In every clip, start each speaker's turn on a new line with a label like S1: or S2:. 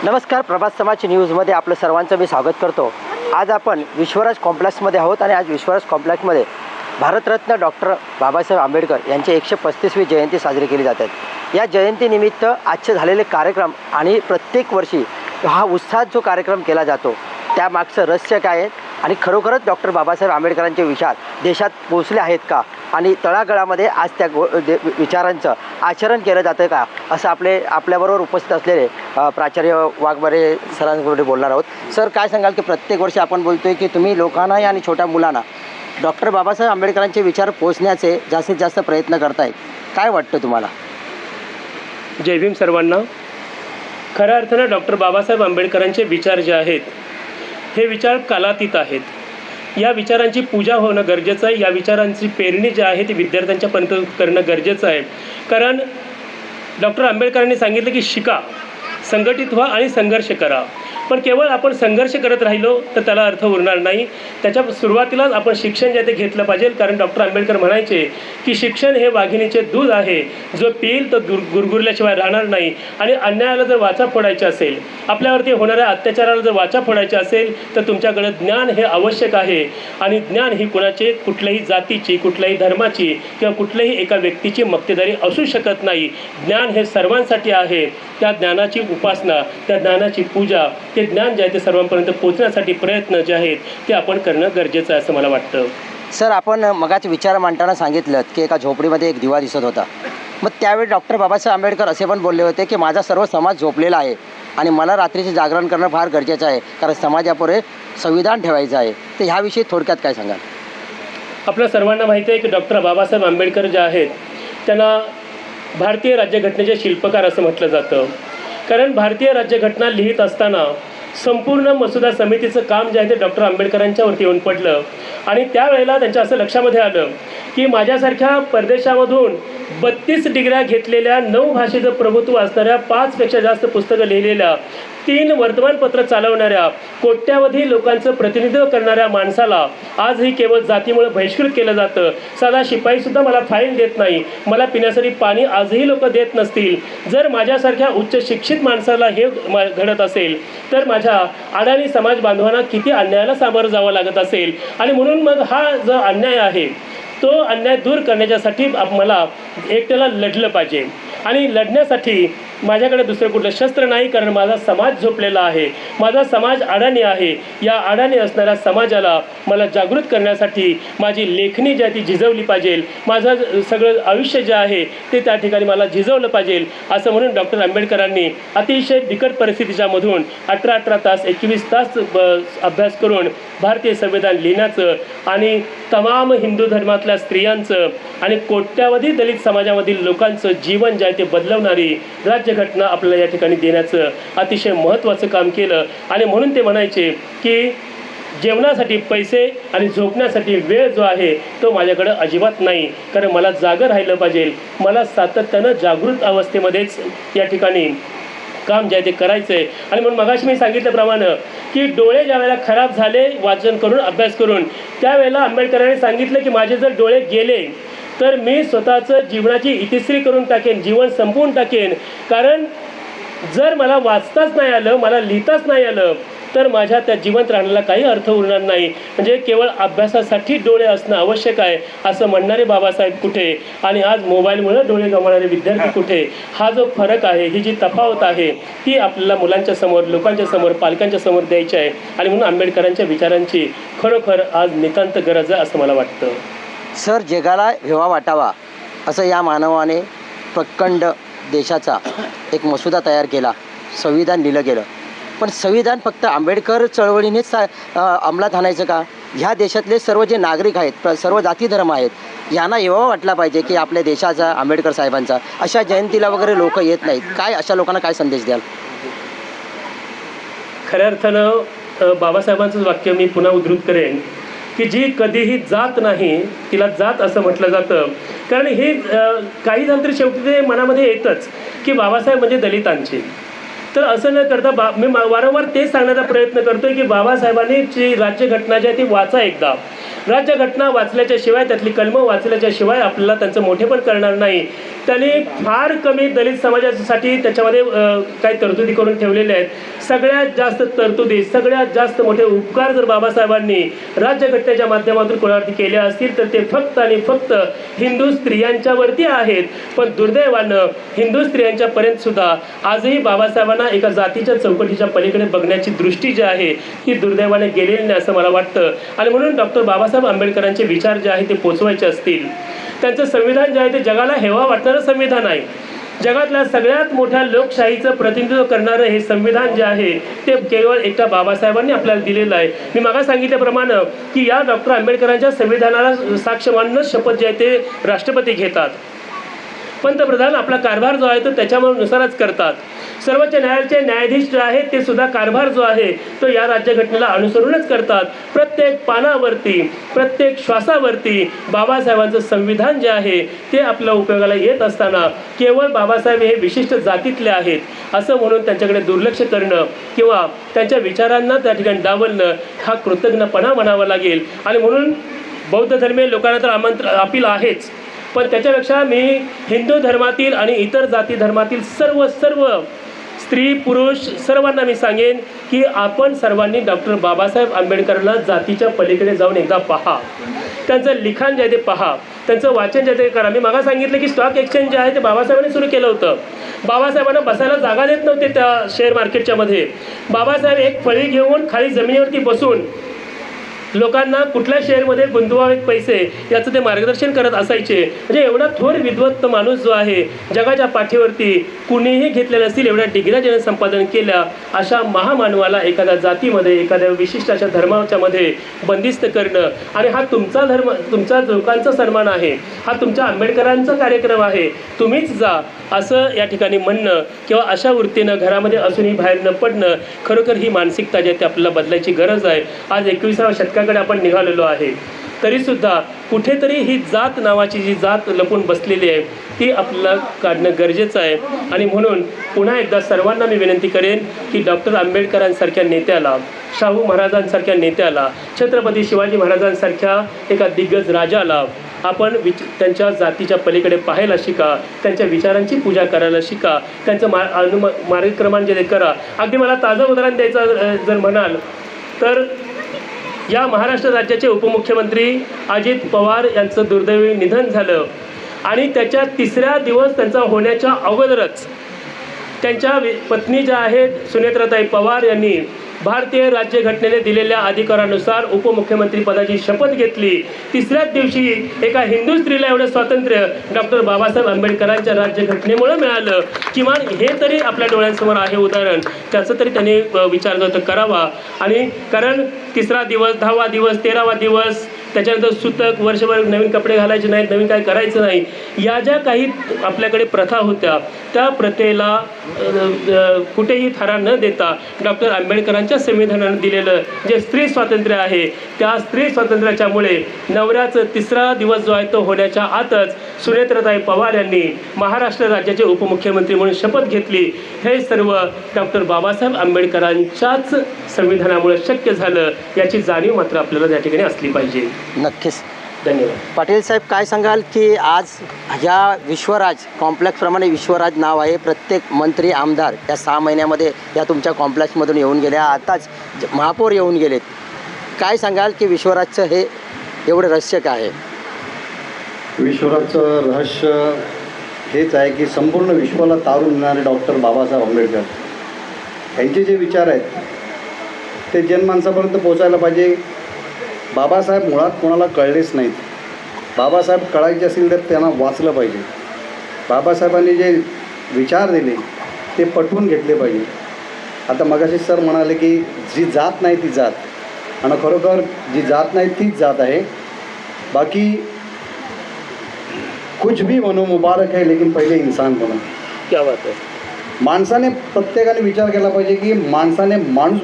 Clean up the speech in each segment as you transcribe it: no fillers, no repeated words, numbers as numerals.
S1: नमस्कार, प्रभात समाज न्यूजमध्ये आपलं सर्वांचं मी स्वागत करतो। आज आपण विश्वराज कॉम्प्लेक्समध्ये आहोत आणि आज विश्वराज कॉम्प्लेक्समध्ये भारतरत्न डॉक्टर बाबासाहेब आंबेडकर यांची 135वी जयंती साजरी केली जाते। या जयंतीनिमित्त आजचे झालेले कार्यक्रम आणि प्रत्येक वर्षी हा उत्साहात जो कार्यक्रम केला जातो त्यामागचं रहस्य काय आहे आणि खरोखरच डॉक्टर बाबासाहेब आंबेडकरांचे विचार देशात पोहोचले आहेत का आणि तळागाळामध्ये आज त्या विचारांचं आचरण केलं जातं का, असं आपल्याबरोबर उपस्थित असलेले प्राचार्य वाघमारे सरांकडे बोलणार आहोत। सर, काय सांगाल की प्रत्येक वर्षी आपण बोलतोय की तुम्ही लोकांनाही आणि छोट्या मुलांना डॉक्टर बाबासाहेब आंबेडकरांचे विचार पोहोचण्याचे जास्तीत जास्त प्रयत्न करताय, काय वाटतं तुम्हाला?
S2: जय भीम सर्वांना। खऱ्या अर्थानं डॉक्टर बाबासाहेब आंबेडकरांचे विचार जे आहेत हे विचार कालातीत आहेत। या विचारांची पूजा होणं गरजेचं आहे। या विचारांची पेरणी जी आहे ती विद्यार्थ्यांच्यापर्यंत करणं गरजेचं आहे। कारण डॉक्टर आंबेडकरांनी सांगितलं की शिका, संघटित व्हा आणि संघर्ष करा। पण केवळ आपण संघर्ष करत राहिलो तर त्याला अर्थ उरणार नाही। त्याच्या सुरुवातीलाच आपण शिक्षण जे ते घेतलं पाहिजे। कारण डॉक्टर आंबेडकर म्हणायचे की शिक्षण हे वाघिणीचे दूध आहे, जो पिईल तो गुरगुरल्याशिवाय राहणार नाही। आणि अन्यायाला जर वाचा फोडायचा असेल, आपल्यावरती होणाऱ्या अत्याचाराला जर वाचा फोडायचा असेल तर तुमच्याकडे ज्ञान हे आवश्यक आहे। आणि ज्ञान ही कुणाचे कुठल्याही जातीची, कुठल्याही धर्माची किंवा कुठल्याही एका व्यक्तीची मक्तेदारी असू शकत नाही। ज्ञान हे सर्वांसाठी आहे। त्या ज्ञानाची उपासना, त्या ज्ञानाची पूजा, ते ज्ञान जे आहे ते सर्वांपर्यंत पोहोचण्यासाठी प्रयत्न जे आहेत ते आपण करणं गरजेचं आहे असं मला वाटतं।
S1: सर, आपण मगाच विचार मांडताना सांगितलं की एका झोपडीमध्ये एक दिवा दिसत होता। मग त्यावेळी डॉक्टर बाबासाहेब आंबेडकर असे पण बोलले होते की माझा सर्व समाज झोपलेला आहे आणि मला रात्रीचे जागरण करणं फार गरजेचं आहे, कारण समाजापुढे संविधान ठेवायचं आहे। तर ह्याविषयी थोडक्यात काय सांगाल?
S2: आपल्या सर्वांना माहिती आहे की डॉक्टर बाबासाहेब आंबेडकर जे आहेत त्यांना भारतीय राज्यघटनेचे शिल्पकार असं म्हटलं जातं। कारण भारतीय राज्यघटना लिहित असताना संपूर्ण मसुदा समितीचं काम जे आहे ते डॉक्टर आंबेडकरांच्यावरती येऊन पडलं। आणि त्यावेळेला त्यांच्या असं लक्षामध्ये आलं की माझ्यासारख्या परदेशामधून 32 डिग्र्या घेतलेल्या, 9 भाषेचं प्रभुत्व असणाऱ्या, 5 पेक्षा जास्त पुस्तकं लिहिलेल्या, 3 वर्तमानपत्र चालवणाऱ्या, कोट्यावधी लोकांचं प्रतिनिधित्व करणाऱ्या माणसाला आजही केवळ जातीमुळे बहिष्कृत केलं जातं। साधा शिपाईसुद्धा मला फाईल देत नाही, मला पिण्यासाठी पाणी आजही लोक देत नसतील। जर माझ्यासारख्या उच्च शिक्षित माणसाला हे घडत असेल तर माझ्या अडाणी समाज बांधवांना किती अन्यायाला सामोरं जावं लागत असेल। आणि म्हणून मग हा जो अन्याय आहे तो अन्याय दूर करण्यासाठी मला एकट्याला लढलं पाहिजे। आणि लढण्यासाठी माझ्याकडे दुसरं कुठलं शस्त्र नाही, कारण माझा समाज झोपलेला आहे, माझा समाज अडाणी आहे। या अडाणी असणाऱ्या समाजाला मला जागृत करण्यासाठी माझी लेखणी जी आहे ती झिजवली पाहिजे, माझं सगळं आयुष्य जे आहे ते त्या ठिकाणी मला झिजवलं पाहिजे असं म्हणून डॉक्टर आंबेडकरांनी अतिशय बिकट परिस्थितीच्या मधून 18 तास 21 तास अभ्यास करून भारतीय संविधान लिहिण्याचं आणि तमाम हिंदू धर्मातल्या स्त्रियांचं आणि कोट्यावधी दलित समाजामधील लोकांचं जीवन जे आहे ते बदलवणारी राज्यघटना आपल्याला या ठिकाणी देण्याचं अतिशय महत्त्वाचं काम केलं। आणि म्हणून ते म्हणायचे की जेवणासाठी पैसे आणि झोपण्यासाठी वेळ जो आहे तो माझ्याकडं अजिबात नाही, कारण मला जागं राहिलं पाहिजे, मला सातत्यानं जागृत अवस्थेमध्येच या ठिकाणी काम जे आहे ते करायचं आहे। आणि म्हणून मगाशी मी सांगितल्याप्रमाणे की डोळे ज्या वेळेला खराब झाले वाचन करून, अभ्यास करून, त्यावेळेला आंबेडकरांनी सांगितलं की माझे जर डोळे गेले तर मी स्वतःचं जीवनाची इतिश्री करून टाकेन, जीवन संपवून टाकेन। कारण जर मला वाचताच नाही आलं, मला लिहिताच नाही आलं तर माझ्या त्या जिवंत राहण्याला काही अर्थ उरणार नाही। म्हणजे केवळ अभ्यासासाठी डोळे असणं आवश्यक आहे असं म्हणणारे बाबासाहेब कुठे, आणि आज मोबाईलमुळे डोळे गमावणारे विद्यार्थी कुठे? हा जो फरक आहे, ही जी तफावत आहे ती आपल्याला मुलांच्या समोर, लोकांच्या समोर, पालकांच्या समोर द्यायची आहे। आणि म्हणून आंबेडकरांच्या विचारांची खरोखर आज नितांत गरज आहे असं मला वाटतं।
S1: सर, जगाला हेवा वाटावा असं या मानवाने प्रचंड देशाचा एक मसुदा तयार केला, संविधान लिहिलं गेलं। पण संविधान फक्त आंबेडकर चळवळीनेच अंमलात आणायचं का? ह्या देशातले सर्व जे नागरिक आहेत, सर्व जाती धर्म आहेत, यांना हेवा वाटला पाहिजे की आपल्या देशाचा, आंबेडकर साहेबांचा अशा जयंतीला वगैरे लोक येत नाहीत। काय अशा लोकांना काय संदेश द्याल?
S2: खऱ्या अर्थानं बाबासाहेबांचं वाक्य मी पुन्हा उद्धृत करेन की जी कधीही जात नाही तिला जात असं म्हटलं जातं। कारण हे काही झालं तरी शेवटी ते मनामध्ये येतच की बाबासाहेब म्हणजे दलितांचे। तर असं न करता मी वारंवार तेच सांगण्याचा प्रयत्न करतोय की बाबासाहेबांनी जी राज्यघटना जी आहे ती वाचा एकदा। राज्यघटना वाचल्याच्या शिवाय त्यातली कलमं वाचल्याच्या शिवाय आपल्याला त्यांचं मोठेपण करणार नाही. त्यांनी फार कमी दलित समाजासाठी त्याच्यामध्ये काही तरतुदी करून ठेवलेल्या आहेत. सगळ्यात जास्त तरतुदी, सगळ्यात जास्त मोठे उपकार जर बाबासाहेबांनी राज्यघटनेच्या माध्यमातून कोणावरती केले असतील तर ते फक्त आणि फक्त हिंदू स्त्रियांच्यावरती आहेत. पण दुर्दैवानं हिंदू स्त्रियांच्यापर्यंत सुद्धा आजही बाबासाहेबांना एका जातीच्या चौकटीच्या पलीकडे बघण्याची दृष्टी जी आहे ही दुर्दैवाने गेलेली नाही असं मला वाटतं. आणि म्हणून डॉक्टर बाबासाहेब आंबेडकरांचे विचार जे आहे ते पोचवायचे असतील, त्यांचं संविधान जे आहे ते जगाला हेवा वाटणारं संविधान आहे. जगातल्या सगळ्यात मोठ्या लोकशाहीचं प्रतिनिधित्व करणारं हे संविधान जे आहे ते केवळ एकटा बाबासाहेबांनी आपल्याला दिलेलं आहे. मी मागा सांगितल्याप्रमाणे की या डॉक्टर आंबेडकरांच्या संविधानाला साक्ष मानूनच शपथ जे आहे ते राष्ट्रपती घेतात. पंतप्रधान आपला कारभार जो आहे तो त्याच्यानुसारच करतात. सर्वोच्च न्यायालयाचे न्यायाधीश जे आहेत ते सुद्धा कारभार जो आहे तो या राज्यघटनेला अनुसरूनच करतात. प्रत्येक पानावरती, प्रत्येक श्वासावरती बाबासाहेबांचं संविधान जे आहे ते आपल्या उपयोगाला येत असताना केवळ बाबासाहेब हे विशिष्ट जातीतले आहेत असं म्हणून त्यांच्याकडे दुर्लक्ष करणं किंवा त्यांच्या विचारांना त्या ठिकाणी डावलणं हा कृतज्ञपणा म्हणावा लागेल. आणि म्हणून बौद्ध धर्मीय लोकांना तर अपील आहेच, पण त्याच्यापेक्षा मी हिंदू धर्मातील आणि इतर जाती धर्मातील सर्व स्त्री पुरुष सर्वांना मी सांगेन की आपण सर्वांनी डॉक्टर बाबासाहेब आंबेडकरांना जातीच्या पलीकडे जाऊन एकदा पहा, त्यांचं लिखाण जे आहे ते पहा, त्यांचं वाचन जे आहे ते करा. मी मागा सांगितलं की स्टॉक एक्सचेंज जे आहे ते बाबासाहेबांनी सुरू केलं होतं. बाबासाहेबांना बसायला जागा देत नव्हते त्या शेअर मार्केटच्या मध्ये. बाबासाहेब एक फळी घेऊन खाली जमिनीवरती बसून लोकांना कुठल्या शेअरमध्ये गुंतवावेत पैसे याचं ते मार्गदर्शन करत असायचे. म्हणजे एवढा थोर विद्वत्त माणूस जो आहे जगाच्या पाठीवरती कुणीही घेतलेला नसतील एवढ्या डिग्र्या ज्याने संपादन केल्या अशा महामानवाला एखाद्या जातीमध्ये, एखाद्या विशिष्ट अशा धर्माच्या मध्ये बंदिस्त करणं आणि हा तुमचा धर्म, तुमच्या लोकांचा सन्मान आहे, हा तुमच्या आंबेडकरांचा कार्यक्रम आहे, तुम्हीच जा असं या ठिकाणी म्हणणं किंवा अशा वृत्तीनं घरामध्ये असूनही बाहेर न पडणं, खरोखर ही मानसिकता जी आहे ती आपल्याला बदलायची गरज आहे. आज 21व्या शतकाकडे आपण निघालेलो आहे, तरीसुद्धा कुठेतरी ही जात नावाची जी जात लपून बसलेली आहे ती आपल्याला काढणं गरजेचं आहे. आणि म्हणून पुन्हा एकदा सर्वांना मी विनंती करेन की डॉक्टर आंबेडकरांसारख्या नेत्याला, शाहू महाराजांसारख्या नेत्याला, छत्रपती शिवाजी महाराजांसारख्या एका दिग्गज राजाला आपण त्यांच्या जातीच्या पलीकडे पाहायला शिका, त्यांच्या विचारांची पूजा करायला शिका, त्यांचं मार्गक्रमण जे करा. अगदी मला ताजं उदाहरण द्यायचं जर म्हणाल तर या महाराष्ट्र राज्याचे उपमुख्यमंत्री अजित पवार यांचं दुर्दैवी निधन झालं आणि त्याच्या 3ऱ्या दिवस त्यांचा होण्याच्या अगोदरच त्यांच्या पत्नी ज्या आहेत सुनेत्राताई पवार यांनी भारतीय राज्यघटनेने दिलेल्या अधिकारानुसार उपमुख्यमंत्री पदाची शपथ घेतली. 3ऱ्याच दिवशी एका हिंदू स्त्रीला एवढं स्वातंत्र्य डॉक्टर बाबासाहेब आंबेडकरांच्या राज्यघटनेमुळे मिळालं. किमान हे तरी आपल्या डोळ्यांसमोर आहे उदाहरण, त्याचं तरी त्यांनी विचार करावा. आणि कारण 3रा दिवस, 10वा दिवस, 13वा दिवस, त्याच्यानंतर सुतक, वर्षभर नवीन कपडे घालायचे नाहीत, नवीन काय करायचं नाही, या ज्या काही आपल्याकडे प्रथा होत्या त्या प्रथेला कुठेही थारा न देता डॉक्टर आंबेडकरांच्या संविधानाने दिलेलं जे स्त्री स्वातंत्र्य आहे त्या स्त्री स्वातंत्र्याच्यामुळे नवऱ्याचं 3रा दिवस जो आहे तो होण्याच्या आतच सुनेत्राताई पवार यांनी महाराष्ट्र राज्याचे उपमुख्यमंत्री म्हणून शपथ घेतली. हे सर्व डॉक्टर बाबासाहेब आंबेडकरांच्याच संविधानामुळे शक्य झालं याची जाणीव मात्र आपल्याला त्या ठिकाणी असली पाहिजे.
S1: नक्कीच.
S2: धन्यवाद.
S1: पाटील साहेब, काय सांगाल की आज ह्या विश्वराज कॉम्प्लेक्सप्रमाणे विश्वराज नाव आहे, प्रत्येक मंत्री आमदार या 6 महिन्यामध्ये या तुमच्या कॉम्प्लेक्समधून येऊन गेल्या, आताच महापौर येऊन गेलेत, काय सांगाल की विश्वराजचं हे एवढं रहस्य काय आहे?
S3: विश्वराजचं रहस्य हेच आहे की संपूर्ण विश्वाला तारून नेणारे डॉक्टर बाबासाहेब आंबेडकर यांचे जे विचार आहेत ते जनमानसापर्यंत पोचायला पाहिजे. बाबासाहेब मुळात कोणाला कळलेच नाहीत. बाबासाहेब कळायचे असेल तर त्यांना वाचलं पाहिजे. बाबासाहेबांनी जे विचार दिले ते पटवून घेतले पाहिजे. आता मगाशी सर म्हणाले की जी जात नाही ती जात, आणि खरोखर जी जात नाही तीच जात आहे. बाकी कुछ भी बनो मुबारक है लेकिन पहिले इंसान बनो.
S2: क्या बात आहे.
S3: माणसाने, प्रत्येकाने विचार केला पाहिजे की माणसाने माणूस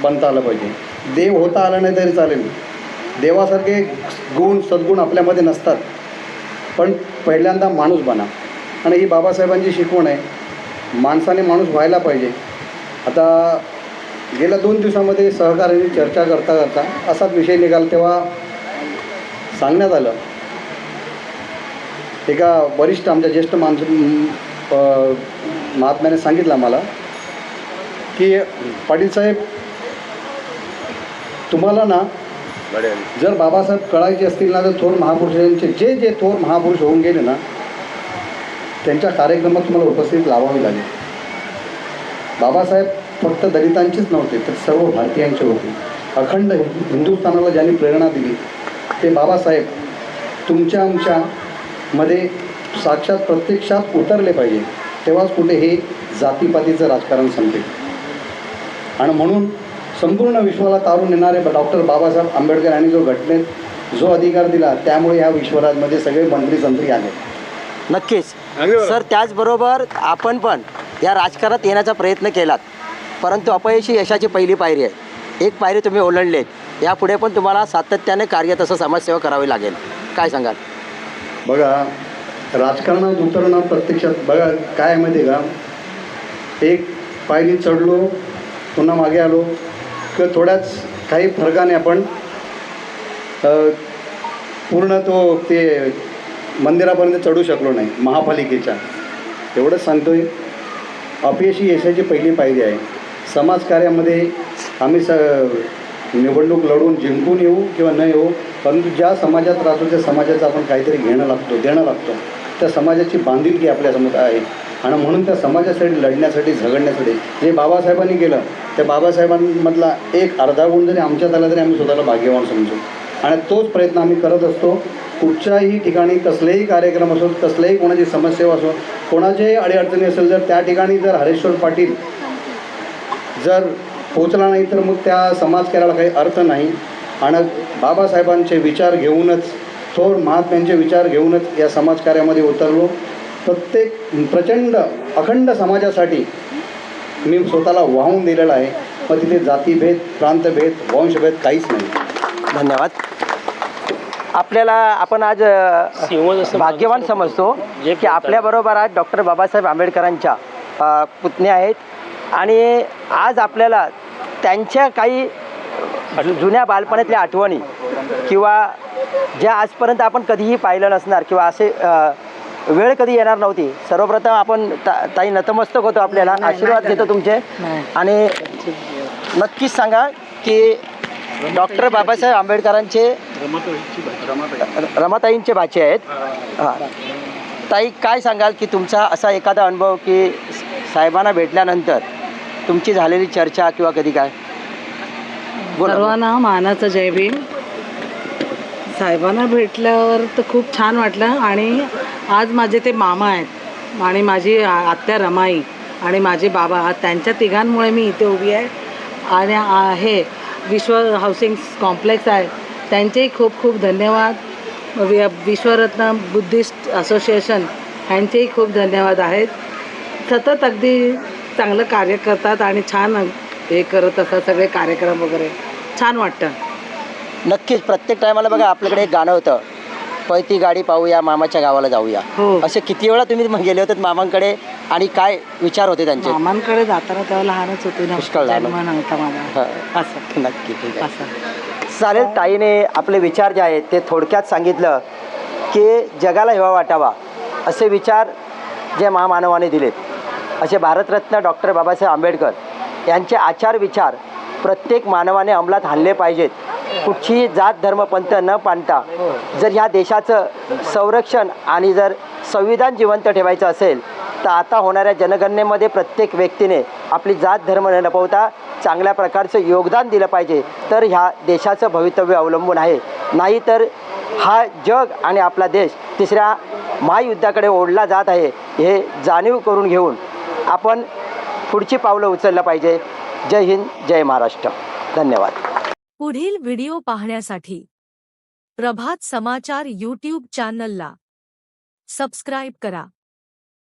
S3: बनता आलं पाहिजे. देव होता आला नाही तरी चालेल, देवासारखे गुण सद्गुण आपल्यामध्ये नसतात, पण पहिल्यांदा माणूस बना. आणि ही बाबासाहेबांची शिकवण आहे, माणसाने माणूस व्हायला पाहिजे. आता गेल्या 2 दिवसामध्ये सहकार्याने चर्चा करता करता असाच विषय निघाला, तेव्हा सांगण्यात आलं, एका वरिष्ठ आमच्या ज्येष्ठ महात्म्याने सांगितलं आम्हाला की पाटील साहेब, तुम्हाला ना जर बाबासाहेब कळायचे असतील ना, तर थोर महापुरुषांचे जे जे थोर महापुरुष होऊन गेले ना, त्यांच्या कार्यक्रमात तुम्हाला उपस्थित लावावी लागेल. बाबासाहेब फक्त दलितांचीच नव्हते, तर सर्व भारतीयांचे होते. अखंड हिंदुस्थानाला ज्यांनी प्रेरणा दिली ते बाबासाहेब तुमच्या आमच्यामध्ये साक्षात प्रत्यक्षात उतरले पाहिजे, तेव्हाच कुठे हे जातीपातीचं राजकारण संपेल. आणि म्हणून संपूर्ण विश्वाला तारून नेणारे डॉक्टर बाबासाहेब आंबेडकर यांनी जो घटनेत जो अधिकार दिला, त्यामुळे या विश्वराजमध्ये सगळे मंत्री संत्री आले.
S1: नक्कीच सर. त्याचबरोबर आपण पण या राजकारणात येण्याचा प्रयत्न केलात, परंतु अपयशी यशाची पहिली पायरी आहे. एक पायरी तुम्ही ओलांडलेत, यापुढे पण तुम्हाला सातत्याने कार्य तसं समाजसेवा करावी लागेल. काय सांगाल?
S3: बघा, राजकारणात उतरणं प्रत्यक्षात बघा काय माहिती आहे का, एक पायरी चढलो पुन्हा मागे आलो किंवा थोड्याच काही फरकाने आपण पूर्ण ते मंदिरापर्यंत चढू शकलो नाही महापालिकेच्या. एवढंच सांगतोय, अपयशी यशाची पहिली पायरी आहे. समाजकार्यामध्ये आम्ही निवडणूक लढून जिंकून येऊ किंवा न येऊ, परंतु ज्या समाजात राहतो त्या समाजाचं आपण काहीतरी देणं लागतो. त्या समाजाची बांधिलकी आपल्यासमोर आहे आणि म्हणून त्या समाजासाठी लढण्यासाठी झगडण्यासाठी जे बाबासाहेबांनी केलं, त्या बाबासाहेबांमधला एक अर्धा गुण जरी आमच्यात आला तरी आम्ही स्वतःला भाग्यवान समजू. आणि तोच प्रयत्न आम्ही करत असतो. कुठच्याही ठिकाणी कसलेही कार्यक्रम असो, कसल्याही कोणाची समस्या असो, कोणाच्याही अडीअडचणी असेल, जर त्या ठिकाणी जर हरेश्वर पाटील जर पोचला नाही तर मग त्या समाजकार्याला काही अर्थ नाही. आणि बाबासाहेबांचे विचार घेऊनच, थोर महात्म्यांचे विचार घेऊनच या समाजकार्यामध्ये उतरलो. प्रत्येक प्रचंड अखंड समाजासाठी मी स्वतःला वाहून दिलेला आहे. मग तिथे जातीभेद, प्रांतभेद, वंशभेद काहीच नाही.
S1: धन्यवाद. आपल्याला आपण आज भाग्यवान समजतो की आपल्याबरोबर आज डॉक्टर बाबासाहेब आंबेडकरांच्या पुतण्या आहेत आणि आज आपल्याला त्यांच्या काही जुन्या बालपणातल्या आठवणी किंवा ज्या आजपर्यंत आपण कधीही पाहिलं नसणार किंवा असे वेळ कधी येणार नव्हती. सर्वप्रथम आपण ताई नतमस्तक होतो, आपल्याला आशीर्वाद घेतो तुमचे. आणि नक्कीच सांगा की डॉक्टर बाबासाहेब आंबेडकरांचे रमाताईंचे भाचे आहेत. हां ताई, काय सांगाल की तुमचा असा एखादा अनुभव की साहेबांना भेटल्यानंतर तुमची झालेली चर्चा किंवा कधी काय?
S4: सर्वांना मानाचं जय भीम. साहेबांना भेटल्यावर तर खूप छान वाटलं. आणि आज माझे ते मामा आहेत आणि माझी आत्या रमाई आणि माझे बाबा, त्यांच्या तिघांमुळे मी इथे उभी आहे. आणि हे विश्व हाऊसिंग कॉम्प्लेक्स आहे, त्यांचेही खूप खूप धन्यवाद. विश्वरत्न बुद्धिस्ट असोसिएशन ह्यांचेही खूप धन्यवाद आहेत. सतत अगदी चांगलं कार्य करतात आणि छान हे करत असतात सगळे कार्यक्रम वगैरे. छान वाटतं.
S1: नक्कीच. प्रत्येक टायमाला बघा आपल्याकडे एक गाणं होतं, पळती गाडी पाहूया मामाच्या गावाला जाऊया.
S4: हो.
S1: असे किती वेळा तुम्ही गेले होते मामांकडे आणि काय विचार होते त्यांचे?
S4: मामांकडे जाताना तेव्हा लहानच होते ना,
S1: पुष्कळ लहान
S4: जन्म नव्हता माझा. असं
S1: नक्की. ठीक आहे,
S4: असं
S1: चालेल. ताईने आपले विचार जे आहेत ते थोडक्यात सांगितलं की जगाला हेवा वाटावा असे विचार जे महामानवाने दिलेत, असे भारतरत्न डॉक्टर बाबासाहेब आंबेडकर यांचे आचार विचार प्रत्येक मानवाने अंमलात आणले पाहिजेत. कुठचीही जात धर्म पंथ न पाळता जर ह्या देशाचं संरक्षण आणि जर संविधान जिवंत ठेवायचं असेल तर आता होणाऱ्या जनगणनेमध्ये प्रत्येक व्यक्तीने आपली जात धर्म न लपवता चांगल्या प्रकारचं योगदान दिलं पाहिजे. तर ह्या देशाचं भवितव्य अवलंबून आहे. नाहीतर हा जग आणि आपला देश तिसऱ्या महायुद्धाकडे ओढला जात आहे हे जाणीव करून घेऊन आपण पुढची पावलं उचललं पाहिजे. जय हिंद, जय महाराष्ट्र. धन्यवाद.
S5: पुढील व्हिडिओ पाहण्यासाठी प्रभात समाचार यूट्यूब चॅनलला सबस्क्राईब करा.